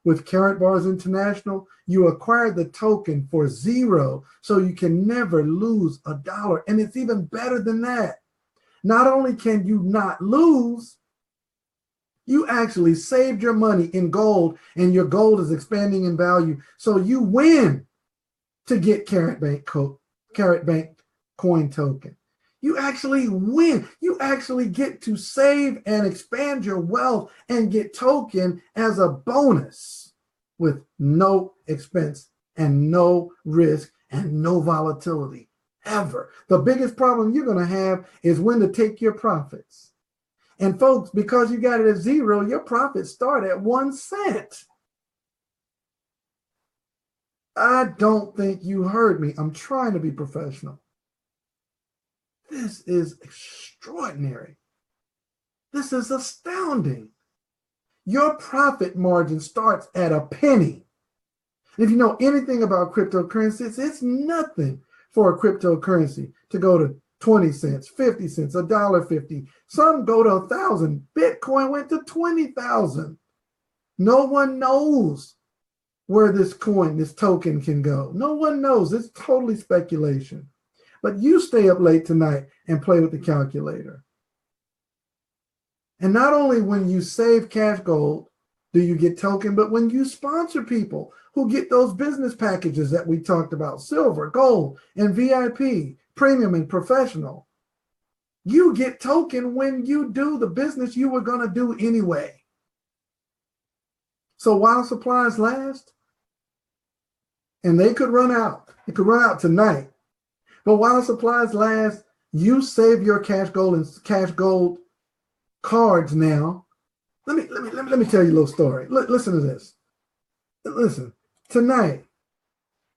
with Karatbars International, you acquire the token for zero, so you can never lose a dollar. And it's even better than that. Not only can you not lose, you actually saved your money in gold and your gold is expanding in value. So you win to get Karat Bank coin token. You actually win. You actually get to save and expand your wealth and get token as a bonus with no expense and no risk and no volatility ever. The biggest problem you're going to have is when to take your profits. And folks, because you got it at zero, your profits start at 1 cent. I don't think you heard me. I'm trying to be professional. This is extraordinary. This is astounding. Your profit margin starts at a penny. If you know anything about cryptocurrencies, it's nothing for a cryptocurrency to go to 20 cents, 50 cents, $1.50. Some go to 1,000. Bitcoin went to 20,000. No one knows where this token can go. No one knows. It's totally speculation. But you stay up late tonight and play with the calculator. And not only when you save cash gold do you get token, but when you sponsor people who get those business packages that we talked about, silver, gold, and VIP, premium and professional, you get token when you do the business you were going to do anyway. So while supplies last, and they could run out, it could run out tonight, but while supplies last, you save your cash gold and cash gold cards now. Let me tell you a little story. Listen to this. Listen, tonight,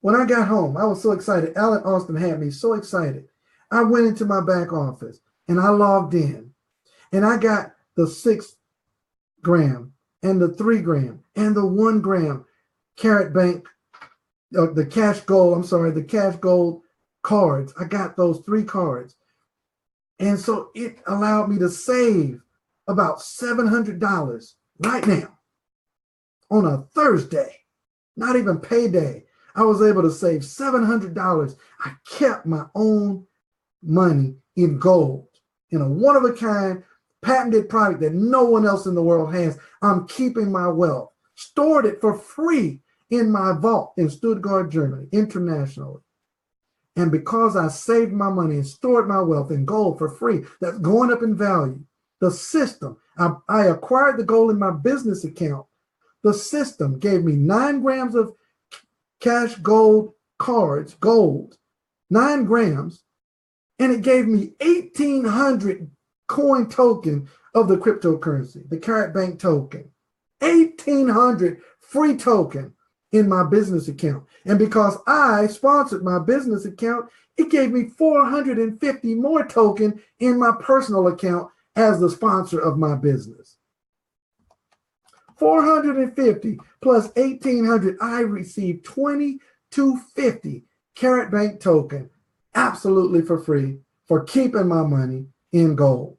when I got home, I was so excited. Alan Austin had me so excited. I went into my back office and I logged in and I got the 6 gram and the 3 gram and the 1 gram Karat Bank, the cash gold cards. I got those 3 cards. And so it allowed me to save about $700 right now on a Thursday, not even payday. I was able to save $700. I kept my own money in gold, in a one-of-a-kind patented product that no one else in the world has. I'm keeping my wealth, stored it for free in my vault in Stuttgart, Germany, internationally. And because I saved my money and stored my wealth in gold for free, that's going up in value. The system, I acquired the gold in my business account. The system gave me 9 grams of cash gold cards, gold, 9 grams, And it gave me 1,800 coin token of the cryptocurrency, the Carrot Bank token. 1,800 free token in my business account. And because I sponsored my business account, it gave me 450 more token in my personal account as the sponsor of my business. 450 plus 1,800, I received 2,250 Carrot Bank token absolutely for free for keeping my money in gold.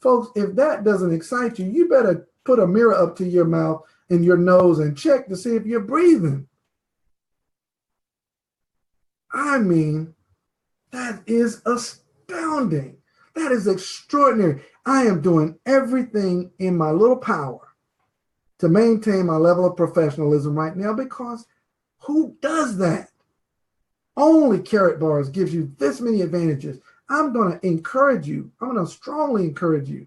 Folks, if that doesn't excite you, you better put a mirror up to your mouth and your nose and check to see if you're breathing. I mean, that is astounding. That is extraordinary. I am doing everything in my little power to maintain my level of professionalism right now, because who does that? Only Carrot Bars gives you this many advantages. I'm going to encourage you, I'm going to strongly encourage you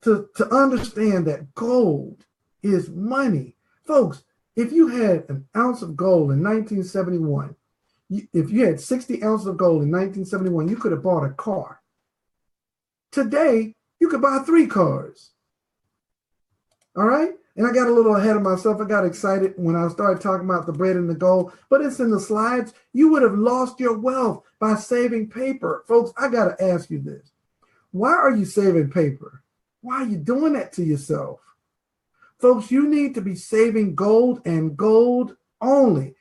to understand that gold is money. Folks, if you had an ounce of gold in 1971, if you had 60 ounces of gold in 1971, you could have bought a car. Today, you could buy 3 cars. All right? And I got a little ahead of myself. I got excited when I started talking about the bread and the gold, but it's in the slides. You would have lost your wealth by saving paper. Folks, I got to ask you this. Why are you saving paper? Why are you doing that to yourself? Folks, you need to be saving gold and gold only,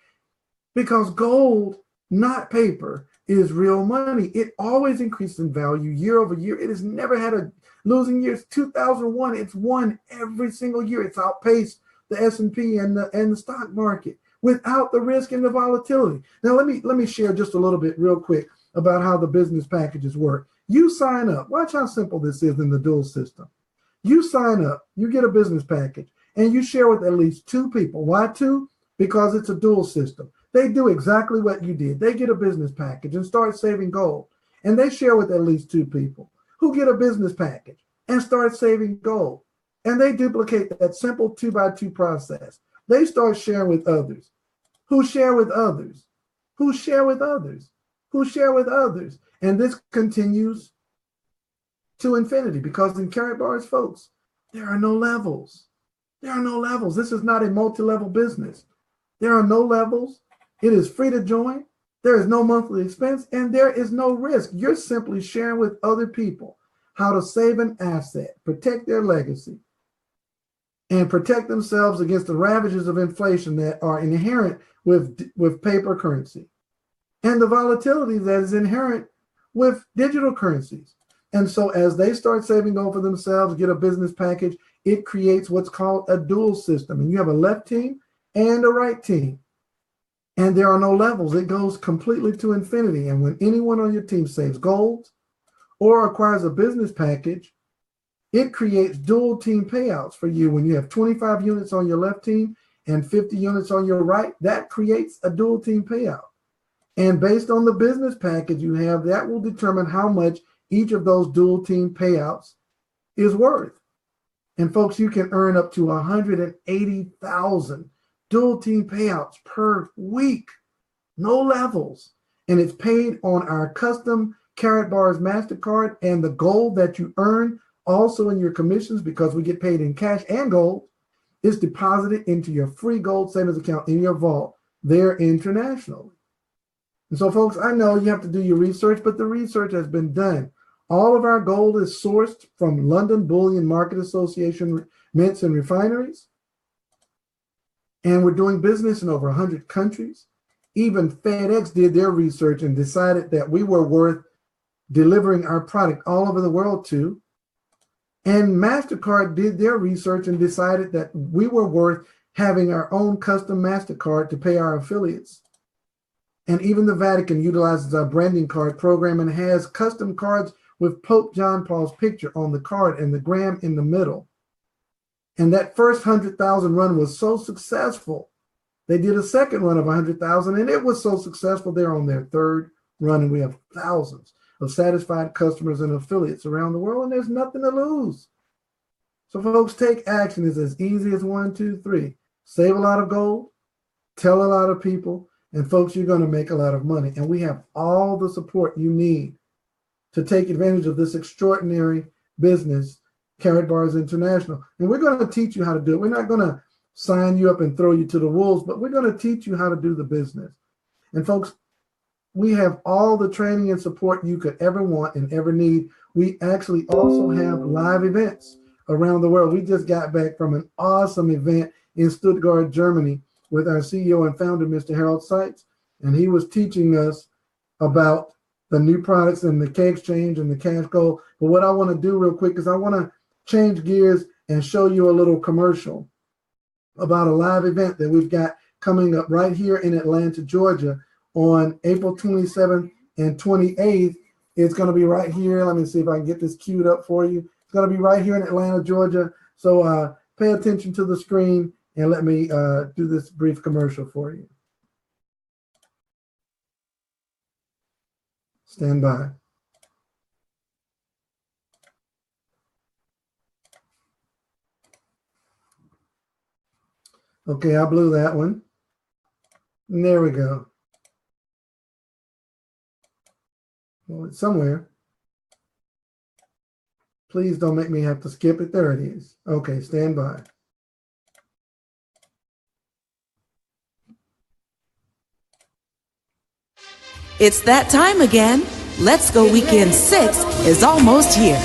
because gold, not paper, is real money. It always increases in value year over year. It has never had a losing year. 2001, it's won every single year. It's outpaced the S&P and the stock market without the risk and the volatility. Now, let me share just a little bit real quick about how the business packages work. You sign up. Watch how simple this is in the dual system. You sign up, you get a business package, and you share with at least 2 people. Why 2? Because it's a dual system. They do exactly what you did. They get a business package and start saving gold. And they share with at least 2 people who get a business package and start saving gold. And they duplicate that simple 2x2 process. They start sharing with others, who share with others, who share with others, who share with others. And this continues to infinity, because in Carrot Bars, folks, there are no levels. There are no levels. This is not a multi-level business. There are no levels. It is free to join. There is no monthly expense, and there is no risk. You're simply sharing with other people how to save an asset, protect their legacy, and protect themselves against the ravages of inflation that are inherent with paper currency and the volatility that is inherent with digital currencies. And so as they start saving gold for themselves, get a business package, it creates what's called a dual system. And you have a left team and a right team. And there are no levels. It goes completely to infinity. And when anyone on your team saves gold or acquires a business package, it creates dual team payouts for you. When you have 25 units on your left team and 50 units on your right, that creates a dual team payout. And based on the business package you have, that will determine how much each of those dual team payouts is worth. And folks, you can earn up to 180,000 dual team payouts per week, no levels. And it's paid on our custom Carrot Bars MasterCard, and the gold that you earn also in your commissions, because we get paid in cash and gold, is deposited into your free gold savings account in your vault there internationally. And so, folks, I know you have to do your research, but the research has been done. All of our gold is sourced from London Bullion Market Association mints and refineries. And we're doing business in over 100 countries. Even FedEx did their research and decided that we were worth delivering our product all over the world to. And MasterCard did their research and decided that we were worth having our own custom MasterCard to pay our affiliates. And even the Vatican utilizes our branding card program and has custom cards with Pope John Paul's picture on the card and the gram in the middle. And that first 100,000 run was so successful. They did a second run of 100,000, and it was so successful. They're on their third run, and we have thousands of satisfied customers and affiliates around the world, and there's nothing to lose. So, folks, take action. It's as easy as 1, 2, 3. Save a lot of gold, tell a lot of people, And folks, you're going to make a lot of money. And we have all the support you need to take advantage of this extraordinary business, Karatbars International. And we're going to teach you how to do it. We're not going to sign you up and throw you to the wolves, but we're going to teach you how to do the business. And folks, we have all the training and support you could ever want and ever need. We actually also have live events around the world. We just got back from an awesome event in Stuttgart, Germany, with our CEO and founder, Mr. Harold Seitz. And he was teaching us about the new products and the K-Exchange and the Cash Gold. But what I want to do real quick is I want to change gears and show you a little commercial about a live event that we've got coming up right here in Atlanta, Georgia on April 27th and 28th. It's going to be right here. Let me see if I can get this queued up for you. It's going to be right here in Atlanta, Georgia. So pay attention to the screen and let me do this brief commercial for you. Stand by. Okay, I blew that one. And there we go. Well, it's somewhere. Please don't make me have to skip it. There it is. Okay, stand by. It's that time again. Let's Go Weekend 6 is almost here.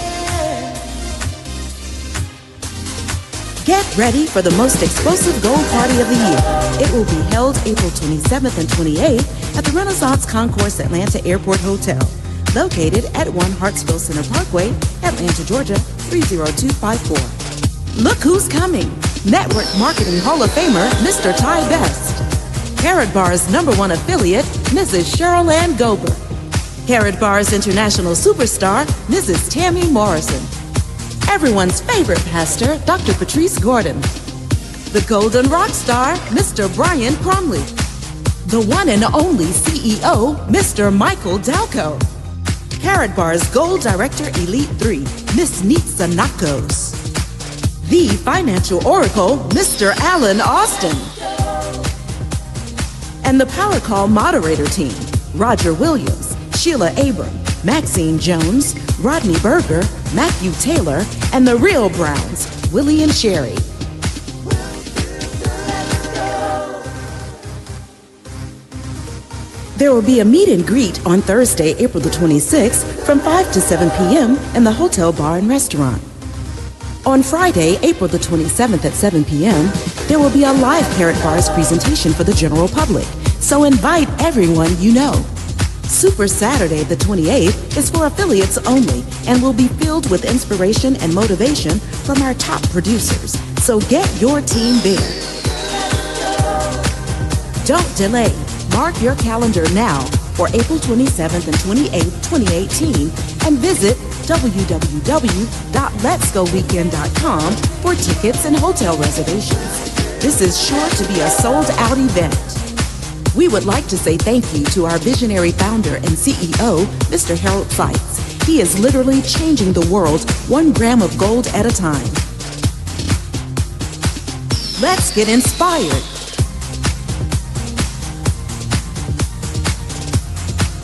Get ready for the most explosive gold party of the year. It will be held April 27th and 28th at the Renaissance Concourse Atlanta Airport Hotel, located at 1 Hartsville Center Parkway, Atlanta, Georgia, 30254. Look who's coming. Network Marketing Hall of Famer, Mr. Ty Best. Karatbars' #1 affiliate, Mrs. Cheryl Ann Gober. Karatbars International Superstar, Mrs. Tammy Morrison. Everyone's favorite pastor, Dr. Patrice Gordon. The Golden Rock Star, Mr. Brian Crumley. The one and only CEO, Mr. Michael Dalcoe. Karatbars Gold Director Elite 3, Miss Nitsa Nakos. The Financial Oracle, Mr. Alan Austin. And the Power Call moderator team, Roger Williams, Sheila Abram, Maxine Jones, Rodney Berger, Matthew Taylor, and the Real Browns, Willie and Sherry. There will be a meet and greet on Thursday, April the 26th from 5 to 7 p.m. in the Hotel Bar and Restaurant. On Friday, April the 27th at 7 p.m., there will be a live Karatbars presentation for the general public, so invite everyone you know. Super Saturday the 28th is for affiliates only and will be filled with inspiration and motivation from our top producers, so get your team there. Don't delay. Mark your calendar now for April 27th and 28th, 2018, and visit www.letsgoweekend.com for tickets and hotel reservations. This is sure to be a sold-out event. We would like to say thank you to our visionary founder and CEO, Mr. Harold Seitz. He is literally changing the world 1 gram of gold at a time. Let's get inspired.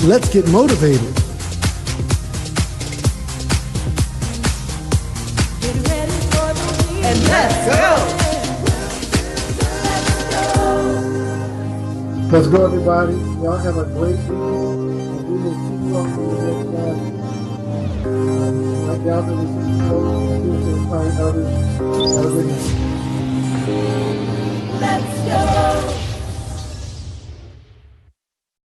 Let's get motivated. And let's go! Let's go, everybody. Y'all have a great weekend. And we will see you on the next time. Like y'all been listening to others. Have a good night. Let's go!